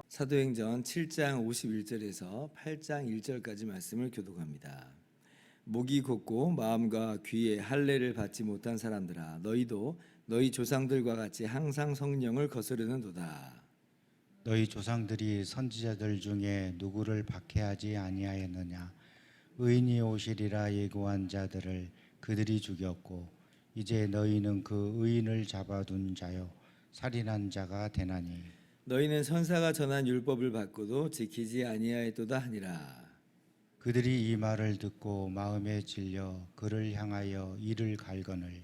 사도행전 7장 51절에서 8장 1절까지 말씀을 교독합니다. 목이 곧고 마음과 귀에 할례를 받지 못한 사람들아, 너희도 너희 조상들과 같이 항상 성령을 거스르는도다. 너희 조상들이 선지자들 중에 누구를 박해하지 아니하였느냐? 의인이 오시리라 예고한 자들을 그들이 죽였고 이제 너희는 그 의인을 잡아둔 자요 살인한 자가 되나니 너희는 선사가 전한 율법을 받고도 지키지 아니하였도다 하니라. 그들이 이 말을 듣고 마음에 질려 그를 향하여 이를 갈거늘.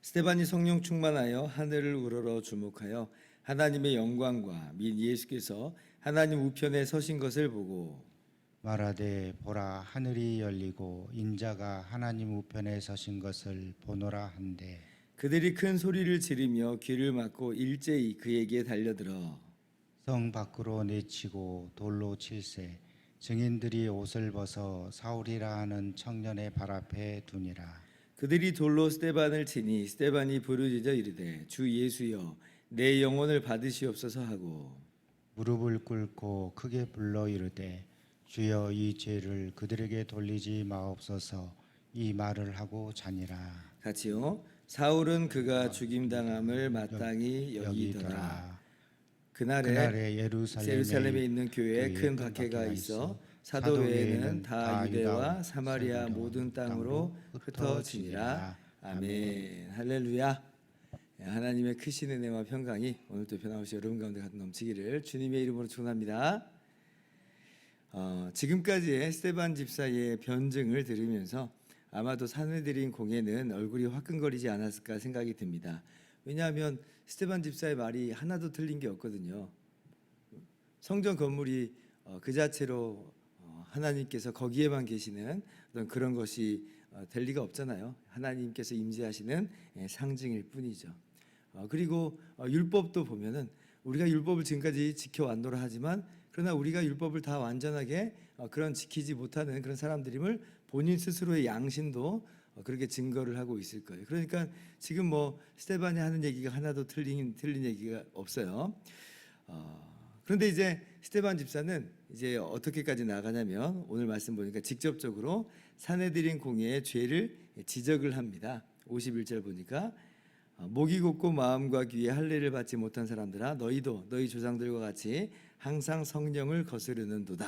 스데반이 성령 충만하여 하늘을 우러러 주목하여 하나님의 영광과 및 예수께서 하나님 우편에 서신 것을 보고 말하되 보라 하늘이 열리고 인자가 하나님 우편에 서신 것을 보노라 한데 그들이 큰 소리를 지르며 귀를 막고 일제히 그에게 달려들어 성 밖으로 내치고 돌로 칠세 증인들이 옷을 벗어 사울이라 하는 청년의 발 앞에 두니라. 그들이 돌로 스데반을 치니 스데반이 부르짖어 이르되 주 예수여 내 영혼을 받으시옵소서 하고 무릎을 꿇고 크게 불러 이르되 주여 이 죄를 그들에게 돌리지 마옵소서 이 말을 하고 자니라. 같이요. 사울은 그가 죽임당함을 마땅히 여기더라. 그날에 예루살렘에 있는 교회에 큰 박해가 있어 사도 외에는 다 유대와 사마리아 모든 땅으로 흩어지니라. 아멘. 할렐루야. 하나님의 크신 은혜와 평강이 오늘도 변함없이 여러분 가운데 넘치기를 주님의 이름으로 축원합니다. 지금까지의 스데반 집사의 변증을 들으면서 아마도 사내들인 공예는 얼굴이 화끈거리지 않았을까 생각이 듭니다. 왜냐하면 스데반 집사의 말이 하나도 틀린 게 없거든요. 성전 건물이 그 자체로 하나님께서 거기에만 계시는 어떤 그런 것이 될 리가 없잖아요. 하나님께서 임재하시는 상징일 뿐이죠. 그리고 율법도 보면은 우리가 율법을 지금까지 지켜왔노라 하지만 그러나 우리가 율법을 다 완전하게 그런 지키지 못하는 그런 사람들임을 본인 스스로의 양심도 그렇게 증거를 하고 있을 거예요. 그러니까 지금 뭐 스데반이 하는 얘기가 하나도 틀린 얘기가 없어요. 그런데 이제 스데반 집사는 이제 어떻게까지 나가냐면 오늘 말씀 보니까 직접적으로 사내들인 공예의 죄를 지적을 합니다. 51절 보니까 목이 곧고 마음과 귀에 할례를 받지 못한 사람들아 너희도 너희 조상들과 같이 항상 성령을 거스르는도다.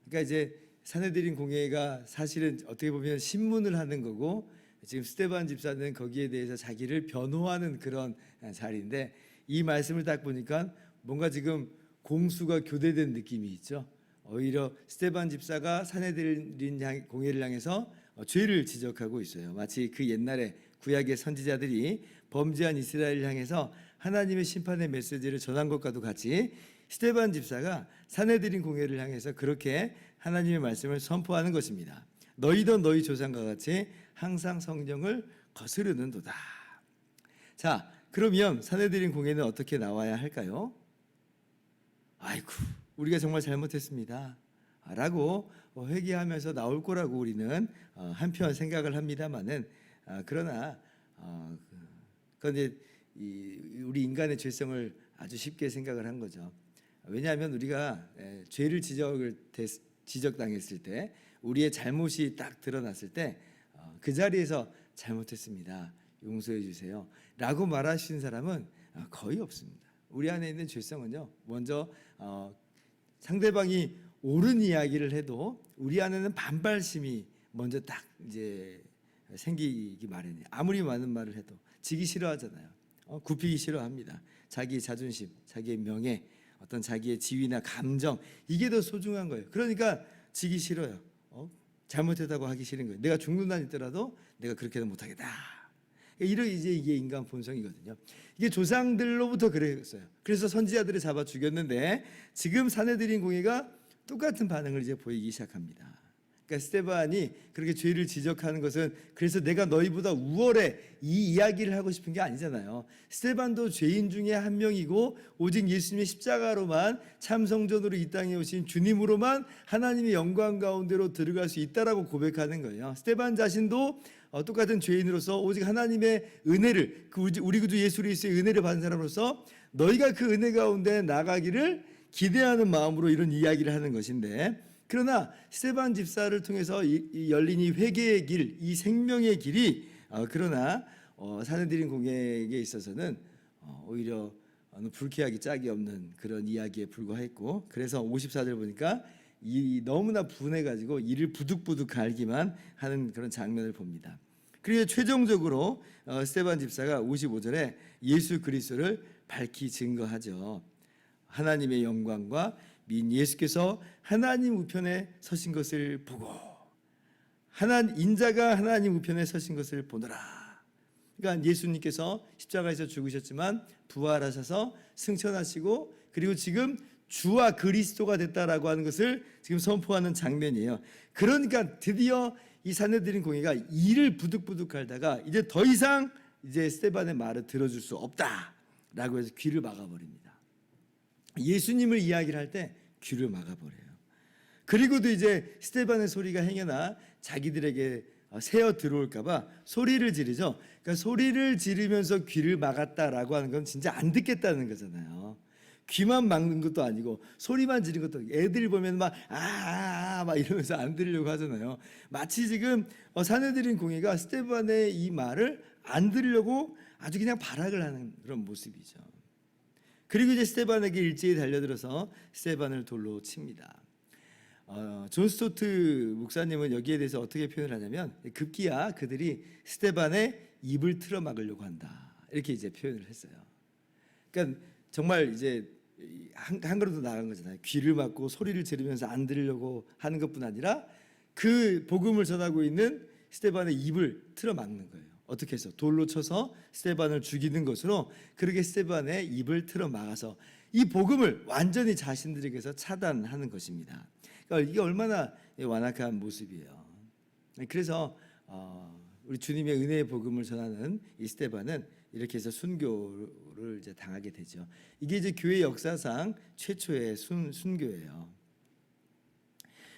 그러니까 이제 사내들인 공예가 사실은 어떻게 보면 신문을 하는 거고 지금 스데반 집사는 거기에 대해서 자기를 변호하는 그런 자리인데 이 말씀을 딱 보니까 뭔가 지금 공수가 교대된 느낌이 있죠. 오히려 스데반 집사가 사내들인 공예를 향해서 죄를 지적하고 있어요. 마치 그 옛날에 구약의 선지자들이 범죄한 이스라엘을 향해서 하나님의 심판의 메시지를 전한 것과도 같이 스데반 집사가 사내들인 공예를 향해서 그렇게 하나님의 말씀을 선포하는 것입니다. 너희도 너희 조상과 같이 항상 성령을 거스르는도다. 자, 그러면 사내들인 공예는 어떻게 나와야 할까요? 아이고, 우리가 정말 잘못했습니다 라고 회개하면서 나올 거라고 우리는 한편 생각을 합니다만은 그러나 그건 이제 우리 인간의 죄성을 아주 쉽게 생각을 한 거죠. 왜냐하면 우리가 죄를 지적당했을 때 우리의 잘못이 딱 드러났을 때 그 자리에서 잘못했습니다 용서해 주세요 라고 말하시는 사람은 거의 없습니다. 우리 안에 있는 죄성은요 먼저 상대방이 옳은 이야기를 해도 우리 안에는 반발심이 먼저 딱 이제 생기기 마련이에요. 아무리 많은 말을 해도 지기 싫어하잖아요. 굽히기 싫어합니다. 자기 자존심, 자기의 명예, 어떤 자기의 지위나 감정 이게 더 소중한 거예요. 그러니까 지기 싫어요. 잘못했다고 하기 싫은 거예요. 내가 죽는다 했더라도 내가 그렇게는 못하겠다. 이게 인간 본성이거든요. 이게 조상들로부터 그랬어요. 그래서 선지자들을 잡아 죽였는데 지금 사내들인 공예가 똑같은 반응을 이제 보이기 시작합니다. 그러니까 스데반이 그렇게 죄를 지적하는 것은 그래서 내가 너희보다 우월해 이 이야기를 하고 싶은 게 아니잖아요. 스데반도 죄인 중에 한 명이고 오직 예수님의 십자가로만 참 성전으로 이 땅에 오신 주님으로만 하나님의 영광 가운데로 들어갈 수 있다라고 고백하는 거예요. 스데반 자신도 똑같은 죄인으로서 오직 하나님의 은혜를 우리 구주 예수 그리스도의 은혜를 받은 사람으로서 너희가 그 은혜 가운데 나가기를 기대하는 마음으로 이런 이야기를 하는 것인데, 그러나 스데반 집사를 통해서 열린 이 회개의 길, 이 생명의 길이 그러나 사내들인 공예에 있어서는 오히려 불쾌하기 짝이 없는 그런 이야기에 불과했고, 그래서 54절 보니까 너무나 분해가지고 이를 부득부득 갈기만 하는 그런 장면을 봅니다. 그리고 최종적으로 스데반 집사가 55절에 예수 그리스도를 밝히 증거하죠. 하나님의 영광과 민 예수께서 하나님 우편에 서신 것을 보고 인자가 하나님 우편에 서신 것을 보노라. 그러니까 예수님께서 십자가에서 죽으셨지만 부활하셔서 승천하시고 그리고 지금 주와 그리스도가 됐다라고 하는 것을 지금 선포하는 장면이에요. 그러니까 드디어 이 산헤드린 공회가 이를 부득부득 갈다가 이제 더 이상 이제 스데반의 말을 들어줄 수 없다라고 해서 귀를 막아버립니다. 예수님을 이야기를 할 때 귀를 막아버려요. 그리고도 이제 스데반의 소리가 행여나 자기들에게 새어 들어올까봐 소리를 지르죠. 그러니까 소리를 지르면서 귀를 막았다라고 하는 건 진짜 안 듣겠다는 거잖아요. 귀만 막는 것도 아니고 소리만 지르는 것도, 애들 보면 막 이러면서 안 들으려고 하잖아요. 마치 지금 산헤드린 공회가 스데반의 이 말을 안 들으려고 아주 그냥 발악을 하는 그런 모습이죠. 그리고 이제 스데반에게 일제히 달려들어서 스데반을 돌로 칩니다. 존 스토트 목사님은 여기에 대해서 어떻게 표현을 하냐면 급기야 그들이 스데반의 입을 틀어 막으려고 한다, 이렇게 이제 표현을 했어요. 그러니까 정말 이제 한 걸음 더 나간 거잖아요. 귀를 막고 소리를 지르면서 안 들으려고 하는 것뿐 아니라 그 복음을 전하고 있는 스데반의 입을 틀어 막는 거예요. 어떻게 해서? 돌로 쳐서 스데반을 죽이는 것으로 그렇게 스데반의 입을 틀어 막아서 이 복음을 완전히 자신들에게서 차단하는 것입니다. 그러니까 이게 얼마나 완악한 모습이에요. 그래서 우리 주님의 은혜의 복음을 전하는 이 스데반은 이렇게 해서 순교를 이제 당하게 되죠. 이게 이제 교회 역사상 최초의 순교예요.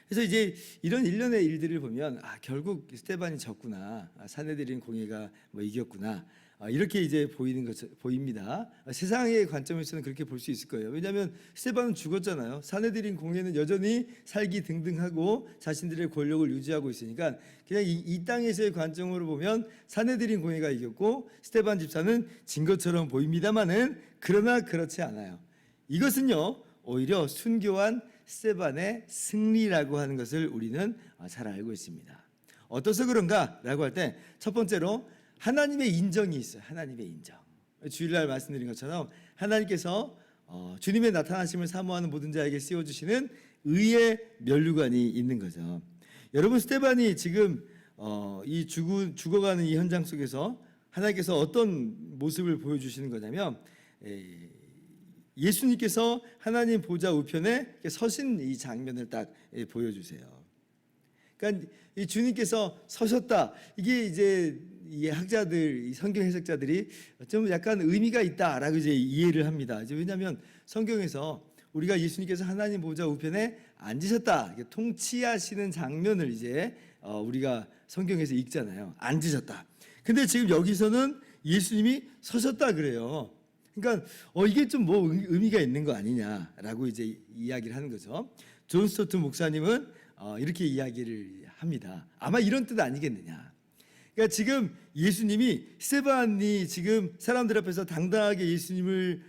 그래서 이제 이런 일련의 일들을 보면 결국 스데반이 졌구나, 산헤드린 공회가 이겼구나, 이렇게 이제 보입니다. 세상의 관점에서는 그렇게 볼 수 있을 거예요. 왜냐하면 스데반은 죽었잖아요. 산헤드린 공회는 여전히 살기 등등하고 자신들의 권력을 유지하고 있으니까 그냥 이 땅에서의 관점으로 보면 산헤드린 공회가 이겼고 스데반 집사는 진 것처럼 보입니다만은 그러나 그렇지 않아요. 이것은요 오히려 순교한 스데반의 승리라고 하는 것을 우리는 잘 알고 있습니다. 어떠서 그런가라고 할 때 첫 번째로 하나님의 인정이 있어요. 하나님의 인정. 주일날 말씀드린 것처럼 하나님께서 주님의 나타나심을 사모하는 모든 자에게 씌워주시는 의의 면류관이 있는 거죠. 여러분, 스데반이 지금 이 죽어가는 이 현장 속에서 하나님께서 어떤 모습을 보여주시는 거냐면 예수님께서 하나님 보좌 우편에 서신 이 장면을 딱 보여주세요. 그러니까 이 주님께서 서셨다. 이게 이제 이 학자들, 이 성경 해석자들이 좀 약간 의미가 있다라고 이제 이해를 합니다. 이제 왜냐하면 성경에서 우리가 예수님께서 하나님 보좌 우편에 앉으셨다, 통치하시는 장면을 이제 우리가 성경에서 읽잖아요. 앉으셨다. 근데 지금 여기서는 예수님이 서셨다 그래요. 그러니까 이게 좀 뭐 의미가 있는 거 아니냐라고 이제 이야기를 하는 거죠. 존 스토트 목사님은 이렇게 이야기를 합니다. 아마 이런 뜻 아니겠느냐. 그러니까 지금 예수님이 스데반이 지금 사람들 앞에서 당당하게 예수님을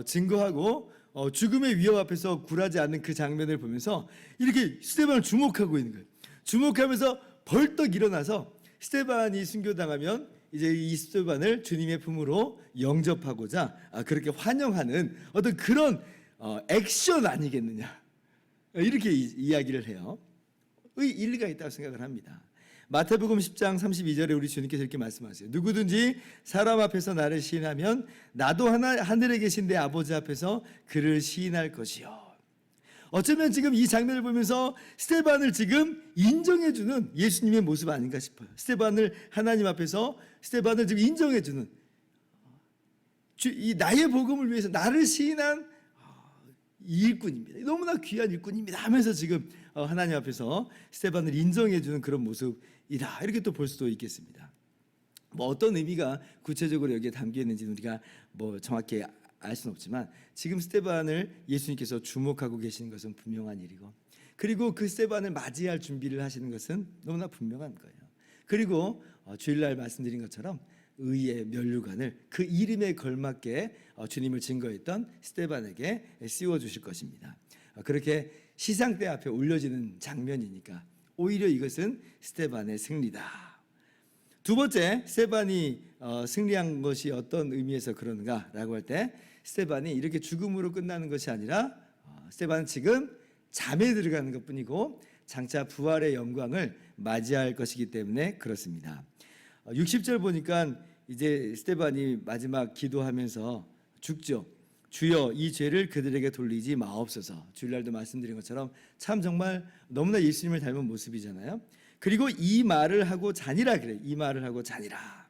증거하고 죽음의 위협 앞에서 굴하지 않는 그 장면을 보면서 이렇게 스데반을 주목하고 있는 거예요. 주목하면서 벌떡 일어나서 스데반이 순교당하면 이제 이 스데반을 주님의 품으로 영접하고자 그렇게 환영하는 어떤 그런 액션 아니겠느냐, 이렇게 이야기를 해요. 일리가 있다고 생각을 합니다. 마태복음 10장 32절에 우리 주님께서 이렇게 말씀하세요. 누구든지 사람 앞에서 나를 시인하면 나도 하늘에 계신 내 아버지 앞에서 그를 시인할 것이요. 어쩌면 지금 이 장면을 보면서 스데반을 지금 인정해주는 예수님의 모습 아닌가 싶어요. 스데반을 하나님 앞에서 스데반을 지금 인정해주는 이 나의 복음을 위해서 나를 시인한 이 일꾼입니다. 너무나 귀한 일꾼입니다 하면서 지금 하나님 앞에서 스데반을 인정해주는 그런 모습이다, 이렇게 또 볼 수도 있겠습니다. 뭐 어떤 의미가 구체적으로 여기에 담겨 있는지는 우리가 뭐 정확히 알 수는 없지만 지금 스데반을 예수님께서 주목하고 계시는 것은 분명한 일이고, 그리고 그 스데반을 맞이할 준비를 하시는 것은 너무나 분명한 거예요. 그리고 주일날 말씀드린 것처럼 의의 면류관을 그 이름에 걸맞게 주님을 증거했던 스데반에게 씌워 주실 것입니다. 그렇게 시상대 앞에 올려지는 장면이니까 오히려 이것은 스데반의 승리다. 두 번째, 스데반이 승리한 것이 어떤 의미에서 그런가라고 할 때, 스데반이 이렇게 죽음으로 끝나는 것이 아니라 스데반은 지금 잠에 들어가는 것뿐이고 장차 부활의 영광을 맞이할 것이기 때문에 그렇습니다. 60절 보니까 이제 스데반이 마지막 기도하면서 죽죠. 주여 이 죄를 그들에게 돌리지 마옵소서. 주일날도 말씀드린 것처럼 참 정말 너무나 예수님을 닮은 모습이잖아요. 그리고 이 말을 하고 자니라 그래. 이 말을 하고 자니라.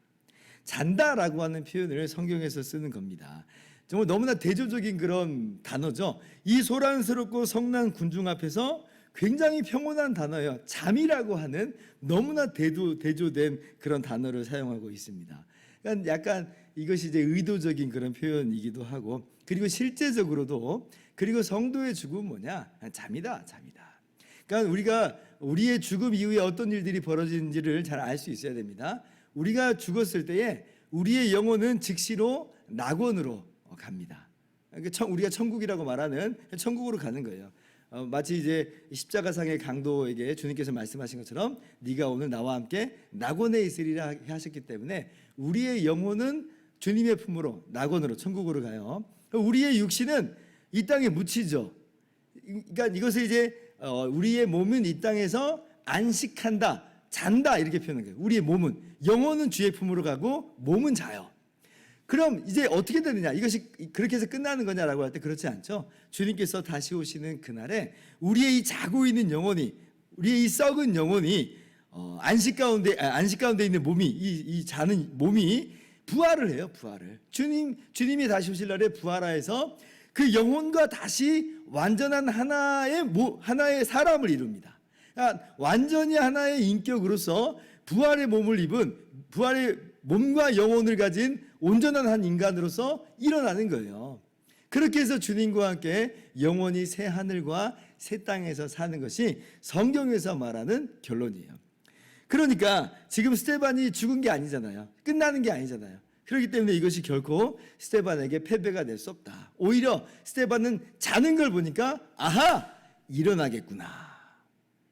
잔다라고 하는 표현을 성경에서 쓰는 겁니다. 정말 너무나 대조적인 그런 단어죠. 이 소란스럽고 성난 군중 앞에서 굉장히 평온한 단어예요. 잠이라고 하는 너무나 대조된 그런 단어를 사용하고 있습니다. 그러니까 약간 이것이 이제 의도적인 그런 표현이기도 하고, 그리고 실제적으로도, 그리고 성도의 죽음은 뭐냐? 잠이다, 잠이다. 그러니까 우리가 우리의 죽음 이후에 어떤 일들이 벌어지는지를 잘 알 수 있어야 됩니다. 우리가 죽었을 때에 우리의 영혼은 즉시로 낙원으로 갑니다. 그러니까 우리가 천국이라고 말하는 천국으로 가는 거예요. 마치 이제 십자가상의 강도에게 주님께서 말씀하신 것처럼 네가 오늘 나와 함께 낙원에 있으리라 하셨기 때문에 우리의 영혼은 주님의 품으로 낙원으로 천국으로 가요. 우리의 육신은 이 땅에 묻히죠. 그러니까 이것을 이제 우리의 몸은 이 땅에서 안식한다, 잔다, 이렇게 표현한 거예요. 우리의 몸은, 영혼은 주의 품으로 가고 몸은 자요. 그럼 이제 어떻게 되느냐? 이것이 그렇게 해서 끝나는 거냐라고 할 때 그렇지 않죠. 주님께서 다시 오시는 그날에 우리의 이 자고 있는 영혼이, 우리의 이 썩은 영혼이 안식 가운데 있는 몸이, 이 자는 몸이 부활을 해요. 부활을. 주님이 다시 오실 날에 부활하여서 그 영혼과 다시 완전한 하나의 사람을 이룹니다. 그러니까 완전히 하나의 인격으로서 부활의 몸을 입은, 부활의 몸과 영혼을 가진 온전한 한 인간으로서 일어나는 거예요. 그렇게 해서 주님과 함께 영원히 새 하늘과 새 땅에서 사는 것이 성경에서 말하는 결론이에요. 그러니까 지금 스데반이 죽은 게 아니잖아요. 끝나는 게 아니잖아요. 그렇기 때문에 이것이 결코 스데반에게 패배가 될 수 없다. 오히려 스데반은 자는 걸 보니까 아하! 일어나겠구나.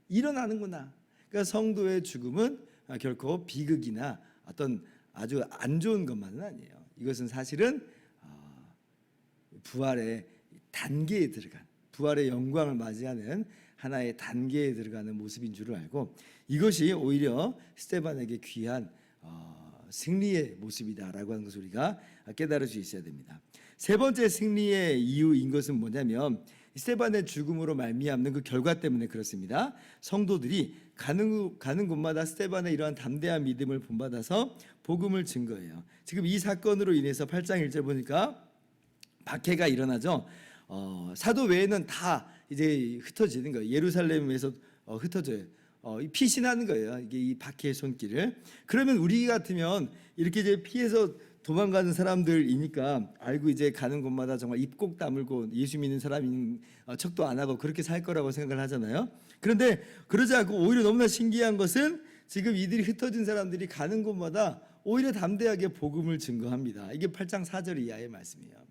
일어나는구나. 그러니까 성도의 죽음은 결코 비극이나 어떤 아주 안 좋은 것만은 아니에요. 이것은 사실은 부활의 단계에 들어간, 부활의 영광을 맞이하는 하나의 단계에 들어가는 모습인 줄을 알고, 이것이 오히려 스데반에게 귀한 승리의 모습이다라고 하는 것을 우리가 깨달을 수 있어야 됩니다. 세 번째 승리의 이유인 것은 뭐냐면 스데반의 죽음으로 말미암는 그 결과 때문에 그렇습니다. 성도들이 가는 곳마다 스데반의 이러한 담대한 믿음을 본받아서 복음을 증거해요. 지금 이 사건으로 인해서 8장 1절 보니까 박해가 일어나죠. 사도 외에는 다 이제 흩어지는 거예요. 예루살렘에서 흩어져요. 피신하는 거예요. 이게 이 박해의 손길을. 그러면 우리 같으면 이렇게 이제 피해서 도망가는 사람들이니까 알고 이제 가는 곳마다 정말 입꼭 다물고 예수 믿는 사람인 척도 안 하고 그렇게 살 거라고 생각을 하잖아요. 그런데 그러지 않고 오히려 너무나 신기한 것은 지금 이들이 흩어진 사람들이 가는 곳마다 오히려 담대하게 복음을 증거합니다. 이게 8장 4절 이하의 말씀이에요.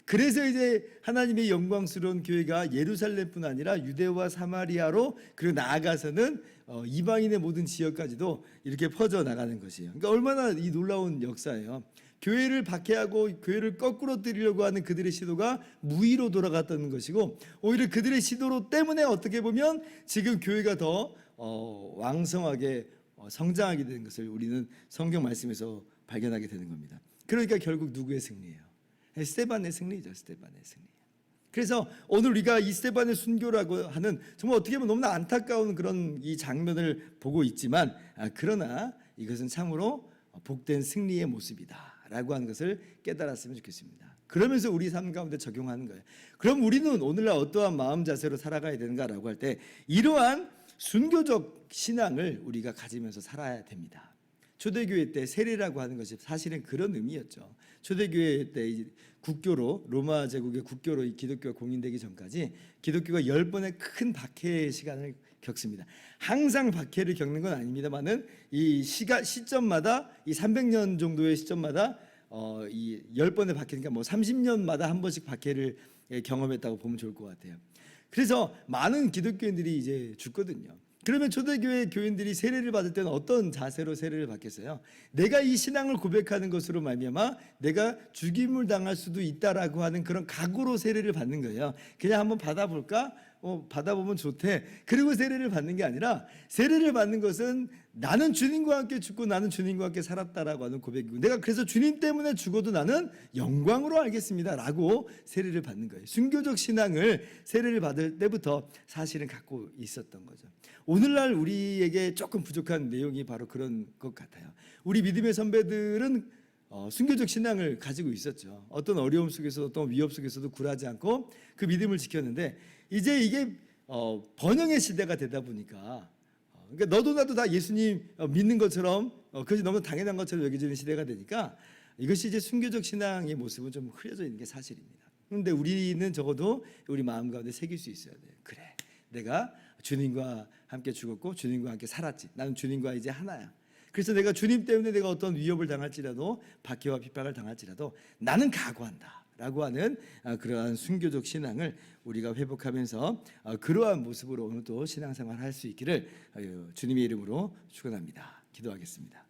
그래서 이제 하나님의 영광스러운 교회가 예루살렘뿐 아니라 유대와 사마리아로, 그리고 나아가서는 이방인의 모든 지역까지도 이렇게 퍼져 나가는 것이에요. 그러니까 얼마나 이 놀라운 역사예요. 교회를 박해하고 교회를 거꾸로 뜨리려고 하는 그들의 시도가 무의로 돌아갔다는 것이고, 오히려 그들의 시도로 때문에 어떻게 보면 지금 교회가 더 왕성하게 성장하게 되는 것을 우리는 성경 말씀에서 발견하게 되는 겁니다. 그러니까 결국 누구의 승리예요? 스데반의 승리죠. 스데반의 승리. 그래서 오늘 우리가 이 스데반의 순교라고 하는 정말 어떻게 보면 너무나 안타까운 그런 이 장면을 보고 있지만 그러나 이것은 참으로 복된 승리의 모습이다라고 하는 것을 깨달았으면 좋겠습니다. 그러면서 우리 삶 가운데 적용하는 거예요. 그럼 우리는 오늘날 어떠한 마음 자세로 살아가야 되는가라고 할 때 이러한 순교적 신앙을 우리가 가지면서 살아야 됩니다. 초대교회 때 세례라고 하는 것이 사실은 그런 의미였죠. 초대교회 때 국교로 로마 제국의 국교로 이 기독교가 공인되기 전까지 기독교가 10번의 큰 박해의 시간을 겪습니다. 항상 박해를 겪는 건 아닙니다만은 이 시점마다 이 300년 정도의 시점마다 이 10번의 박해, 그러니까 뭐 30년마다 한 번씩 박해를 경험했다고 보면 좋을 것 같아요. 그래서 많은 기독교인들이 이제 죽거든요. 그러면 초대교회 교인들이 세례를 받을 때는 어떤 자세로 세례를 받겠어요? 내가 이 신앙을 고백하는 것으로 말미암아 내가 죽임을 당할 수도 있다라고 하는 그런 각오로 세례를 받는 거예요. 그냥 한번 받아볼까? 받아보면 좋대. 그리고 세례를 받는 게 아니라 세례를 받는 것은 나는 주님과 함께 죽고 나는 주님과 함께 살았다라고 하는 고백이고 내가 그래서 주님 때문에 죽어도 나는 영광으로 알겠습니다라고 세례를 받는 거예요. 순교적 신앙을 세례를 받을 때부터 사실은 갖고 있었던 거죠. 오늘날 우리에게 조금 부족한 내용이 바로 그런 것 같아요. 우리 믿음의 선배들은 순교적 신앙을 가지고 있었죠. 어떤 어려움 속에서도 어떤 위협 속에서도 굴하지 않고 그 믿음을 지켰는데 이제 이게 번영의 시대가 되다 보니까 그러니까 너도 나도 다 예수님 믿는 것처럼 그것이 너무 당연한 것처럼 여겨지는 시대가 되니까 이것이 이제 순교적 신앙의 모습은 좀 흐려져 있는 게 사실입니다. 그런데 우리는 적어도 우리 마음 가운데 새길 수 있어야 돼요. 그래, 내가 주님과 함께 죽었고 주님과 함께 살았지. 나는 주님과 이제 하나야. 그래서 내가 주님 때문에 내가 어떤 위협을 당할지라도 박해와 핍박을 당할지라도 나는 각오한다 라고 하는 그러한 순교적 신앙을 우리가 회복하면서 그러한 모습으로 오늘도 신앙생활을 할 수 있기를 주님의 이름으로 축원합니다. 기도하겠습니다.